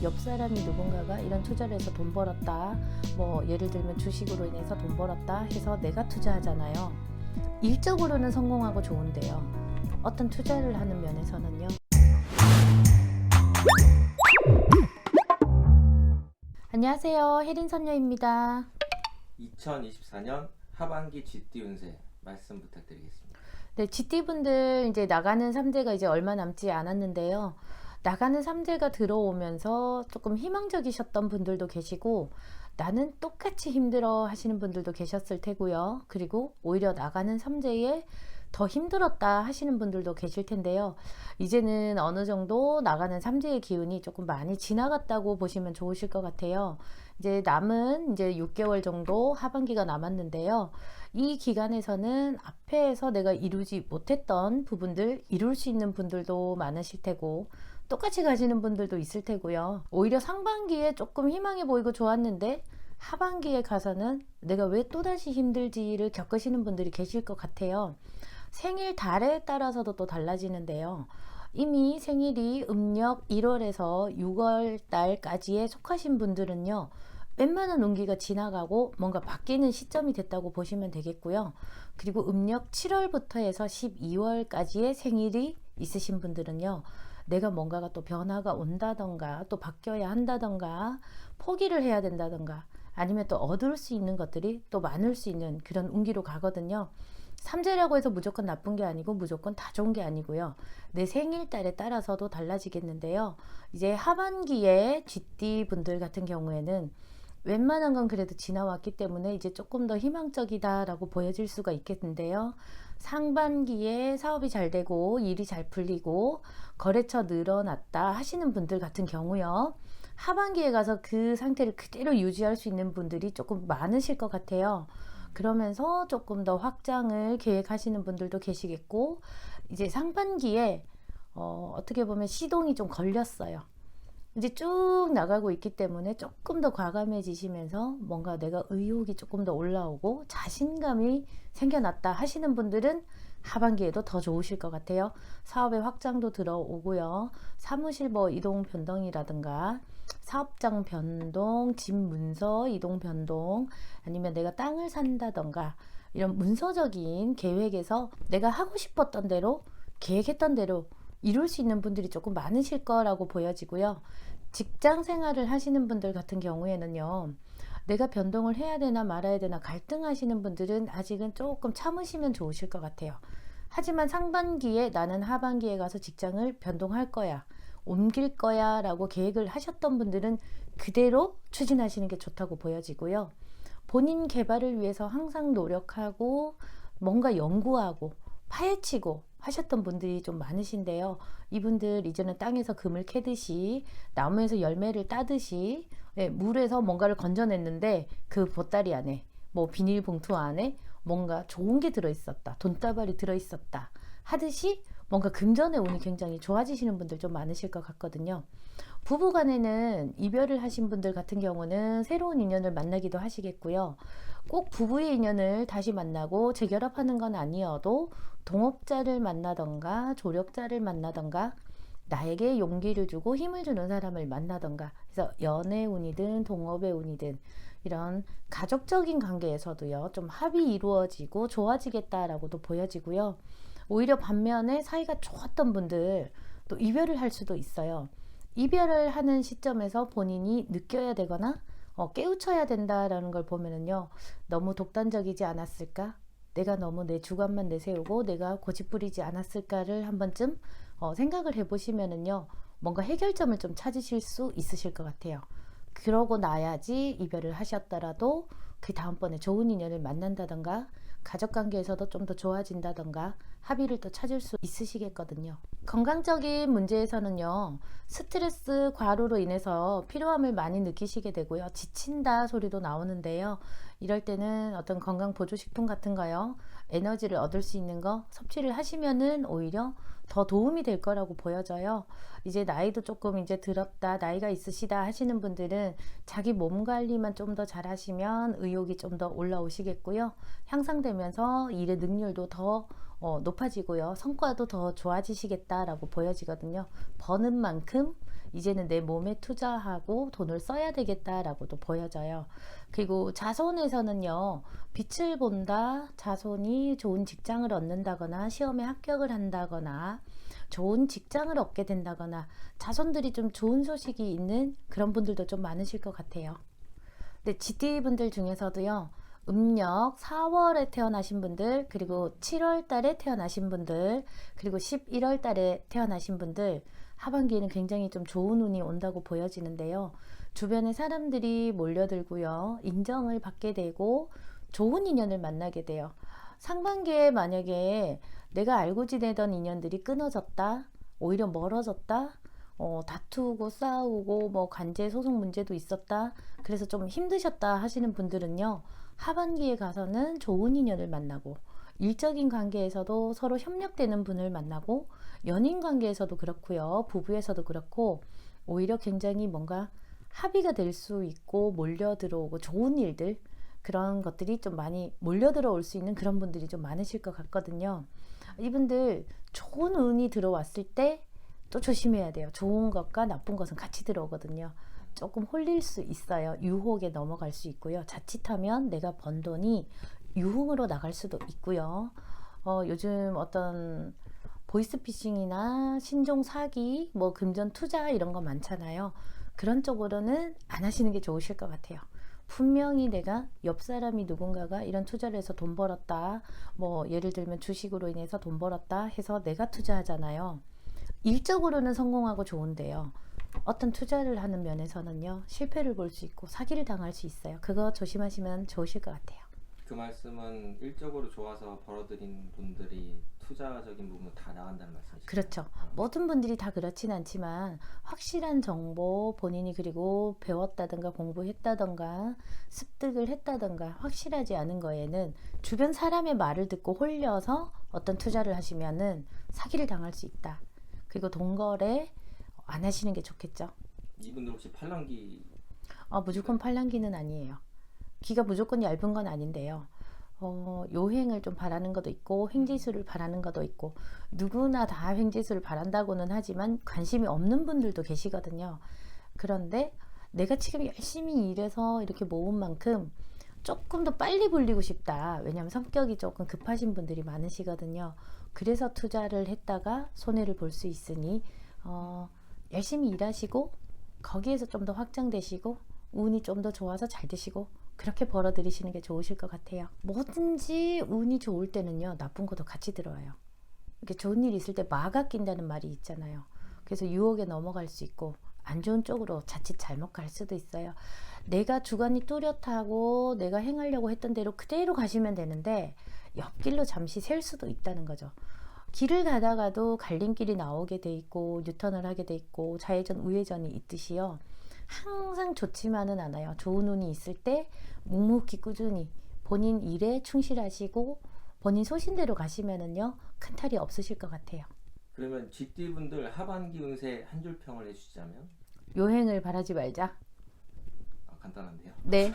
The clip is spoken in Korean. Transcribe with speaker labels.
Speaker 1: 옆 사람이 누군가가 이런 투자를 해서 돈 벌었다, 뭐 예를 들면 주식으로 인해서 돈 벌었다 해서 내가 투자하잖아요. 일적으로는 성공하고 좋은데요, 어떤 투자를 하는 면에서는요. 안녕하세요, 혜린선녀입니다.
Speaker 2: 2024년 하반기 GT 운세 말씀 부탁드리겠습니다.
Speaker 1: 네, GT분들 이제 나가는 3대가 이제 얼마 남지 않았는데요. 나가는 3대가 들어오면서 조금 희망적이셨던 분들도 계시고, 나는 똑같이 힘들어 하시는 분들도 계셨을 테고요. 그리고 오히려 나가는 3대에 더 힘들었다 하시는 분들도 계실 텐데요. 이제는 어느 정도 나가는 3대의 기운이 조금 많이 지나갔다고 보시면 좋으실 것 같아요. 이제 남은 이제 6개월 정도 하반기가 남았는데요. 이 기간에서는 앞에서 내가 이루지 못했던 부분들 이룰 수 있는 분들도 많으실 테고, 똑같이 가시는 분들도 있을 테고요. 오히려 상반기에 조금 희망이 보이고 좋았는데 하반기에 가서는 내가 왜 또다시 힘들지를 겪으시는 분들이 계실 것 같아요. 생일 달에 따라서도 또 달라지는데요. 이미 생일이 음력 1월에서 6월 달까지에 속하신 분들은요, 웬만한 운기가 지나가고 뭔가 바뀌는 시점이 됐다고 보시면 되겠고요. 그리고 음력 7월부터 해서 12월까지의 생일이 있으신 분들은요, 내가 뭔가가 또 변화가 온다던가 또 바뀌어야 한다던가 포기를 해야 된다던가 아니면 또 얻을 수 있는 것들이 또 많을 수 있는 그런 운기로 가거든요. 삼재라고 해서 무조건 나쁜 게 아니고 무조건 다 좋은 게 아니고요. 내 생일달에 따라서도 달라지겠는데요. 이제 하반기에 GT 분들 같은 경우에는 웬만한 건 그래도 지나왔기 때문에 이제 조금 더 희망적이다라고 보여질 수가 있겠는데요. 상반기에 사업이 잘 되고 일이 잘 풀리고 거래처 늘어났다 하시는 분들 같은 경우요, 하반기에 가서 그 상태를 그대로 유지할 수 있는 분들이 조금 많으실 것 같아요. 그러면서 조금 더 확장을 계획하시는 분들도 계시겠고, 이제 상반기에 어떻게 보면 시동이 좀 걸렸어요. 이제 쭉 나가고 있기 때문에 조금 더 과감해지시면서 뭔가 내가 의욕이 조금 더 올라오고 자신감이 생겨났다 하시는 분들은 하반기에도 더 좋으실 것 같아요. 사업의 확장도 들어오고요. 사무실 뭐 이동 변동이라든가 사업장 변동, 집 문서 이동 변동, 아니면 내가 땅을 산다던가 이런 문서적인 계획에서 내가 하고 싶었던 대로 계획했던 대로 이룰 수 있는 분들이 조금 많으실 거라고 보여지고요. 직장 생활을 하시는 분들 같은 경우에는요, 내가 변동을 해야 되나 말아야 되나 갈등하시는 분들은 아직은 조금 참으시면 좋으실 것 같아요. 하지만 상반기에 나는 하반기에 가서 직장을 변동할 거야, 옮길 거야 라고 계획을 하셨던 분들은 그대로 추진하시는 게 좋다고 보여지고요. 본인 개발을 위해서 항상 노력하고 뭔가 연구하고 파헤치고 하셨던 분들이 좀 많으신데요. 이분들 이제는 땅에서 금을 캐듯이 나무에서 열매를 따듯이, 물에서 뭔가를 건져냈는데 그 보따리 안에 뭐 비닐봉투 안에 뭔가 좋은 게 들어있었다, 돈다발이 들어있었다 하듯이 뭔가 금전의 운이 굉장히 좋아지시는 분들 좀 많으실 것 같거든요. 부부간에는 이별을 하신 분들 같은 경우는 새로운 인연을 만나기도 하시겠고요. 꼭 부부의 인연을 다시 만나고 재결합하는 건 아니어도 동업자를 만나던가 조력자를 만나던가 나에게 용기를 주고 힘을 주는 사람을 만나던가, 그래서 연애 운이든 동업의 운이든 이런 가족적인 관계에서도요, 좀 합이 이루어지고 좋아지겠다라고도 보여지고요. 오히려 반면에 사이가 좋았던 분들 또 이별을 할 수도 있어요. 이별을 하는 시점에서 본인이 느껴야 되거나 깨우쳐야 된다라는 걸 보면은요, 너무 독단적이지 않았을까? 내가 너무 내 주관만 내세우고 내가 고집부리지 않았을까를 한 번쯤 생각을 해보시면은요, 뭔가 해결점을 좀 찾으실 수 있으실 것 같아요. 그러고 나야지 이별을 하셨더라도 그 다음번에 좋은 인연을 만난다던가 가족관계에서도 좀 더 좋아진다던가 합의를 또 찾을 수 있으시겠거든요. 건강적인 문제에서는요, 스트레스 과로로 인해서 피로함을 많이 느끼시게 되고요. 지친다 소리도 나오는데요. 이럴 때는 어떤 건강 보조식품 같은 거요, 에너지를 얻을 수 있는 거 섭취를 하시면은 오히려 더 도움이 될 거라고 보여져요. 이제 나이도 조금 이제 들었다, 나이가 있으시다 하시는 분들은 자기 몸 관리만 좀 더 잘 하시면 의욕이 좀 더 올라오시겠고요. 향상되면서 일의 능률도 더 높아지고요. 성과도 더 좋아지시겠다라고 보여지거든요. 버는 만큼 이제는 내 몸에 투자하고 돈을 써야 되겠다라고도 보여져요. 그리고 자손에서는요, 빛을 본다, 자손이 좋은 직장을 얻는다거나 시험에 합격을 한다거나 좋은 직장을 얻게 된다거나 자손들이 좀 좋은 소식이 있는 그런 분들도 좀 많으실 것 같아요. 근데 GT 분들 중에서도요, 음력 4월에 태어나신 분들, 그리고 7월 달에 태어나신 분들, 그리고 11월 달에 태어나신 분들, 하반기에는 굉장히 좀 좋은 운이 온다고 보여지는데요. 주변에 사람들이 몰려들고요, 인정을 받게 되고, 좋은 인연을 만나게 돼요. 상반기에 만약에 내가 알고 지내던 인연들이 끊어졌다, 오히려 멀어졌다, 다투고 싸우고 뭐 관제 소송 문제도 있었다, 그래서 좀 힘드셨다 하시는 분들은요, 하반기에 가서는 좋은 인연을 만나고 일적인 관계에서도 서로 협력되는 분을 만나고 연인 관계에서도 그렇고요, 부부에서도 그렇고 오히려 굉장히 뭔가 합의가 될 수 있고 몰려 들어오고 좋은 일들, 그런 것들이 좀 많이 몰려 들어올 수 있는 그런 분들이 좀 많으실 것 같거든요. 이분들 좋은 운이 들어왔을 때 또 조심해야 돼요. 좋은 것과 나쁜 것은 같이 들어오거든요. 조금 홀릴 수 있어요. 유혹에 넘어갈 수 있고요. 자칫하면 내가 번 돈이 유흥으로 나갈 수도 있고요. 요즘 어떤 보이스피싱이나 신종 사기, 뭐 금전 투자 이런 거 많잖아요. 그런 쪽으로는 안 하시는 게 좋으실 것 같아요. 분명히 내가 옆 사람이 누군가가 이런 투자를 해서 돈 벌었다, 뭐 예를 들면 주식으로 인해서 돈 벌었다 해서 내가 투자하잖아요. 일적으로는 성공하고 좋은데요, 어떤 투자를 하는 면에서는요, 실패를 볼 수 있고 사기를 당할 수 있어요. 그거 조심하시면 좋으실 것 같아요.
Speaker 2: 그 말씀은 일적으로 좋아서 벌어들인 분들이 투자적인 부분 다 나간다는 말씀이시죠?
Speaker 1: 그렇죠. 모든 분들이 다 그렇진 않지만 확실한 정보, 본인이 그리고 배웠다든가 공부했다든가 습득을 했다든가 확실하지 않은 거에는 주변 사람의 말을 듣고 홀려서 어떤 투자를 하시면은 사기를 당할 수 있다. 그리고 돈 거래 안 하시는 게 좋겠죠.
Speaker 2: 이분들 혹시 팔랑귀?
Speaker 1: 무조건 팔랑귀는 아니에요. 귀가 무조건 얇은 건 아닌데요. 요행을 좀 바라는 것도 있고 횡재수를 바라는 것도 있고, 누구나 다 횡재수를 바란다고는 하지만 관심이 없는 분들도 계시거든요. 그런데 내가 지금 열심히 일해서 이렇게 모은 만큼 조금 더 빨리 불리고 싶다. 왜냐하면 성격이 조금 급하신 분들이 많으시거든요. 그래서 투자를 했다가 손해를 볼 수 있으니 열심히 일하시고 거기에서 좀 더 확장되시고 운이 좀 더 좋아서 잘 되시고 그렇게 벌어들이시는 게 좋으실 것 같아요. 뭐든지 운이 좋을 때는요, 나쁜 것도 같이 들어와요. 이렇게 좋은 일이 있을 때 마가 낀다는 말이 있잖아요. 그래서 유혹에 넘어갈 수 있고 안 좋은 쪽으로 자칫 잘못 갈 수도 있어요. 내가 주관이 뚜렷하고 내가 행하려고 했던 대로 그대로 가시면 되는데 옆길로 잠시 셀 수도 있다는 거죠. 길을 가다가도 갈림길이 나오게 돼 있고 유턴을 하게 돼 있고 좌회전 우회전이 있듯이요, 항상 좋지만은 않아요. 좋은 운이 있을 때 묵묵히 꾸준히 본인 일에 충실하시고 본인 소신대로 가시면은요, 큰 탈이 없으실 것 같아요.
Speaker 2: 그러면 GT분들 하반기 운세 한 줄 평을 해주시자면?
Speaker 1: 요행을 바라지 말자.
Speaker 2: 간단한데요.
Speaker 1: 네.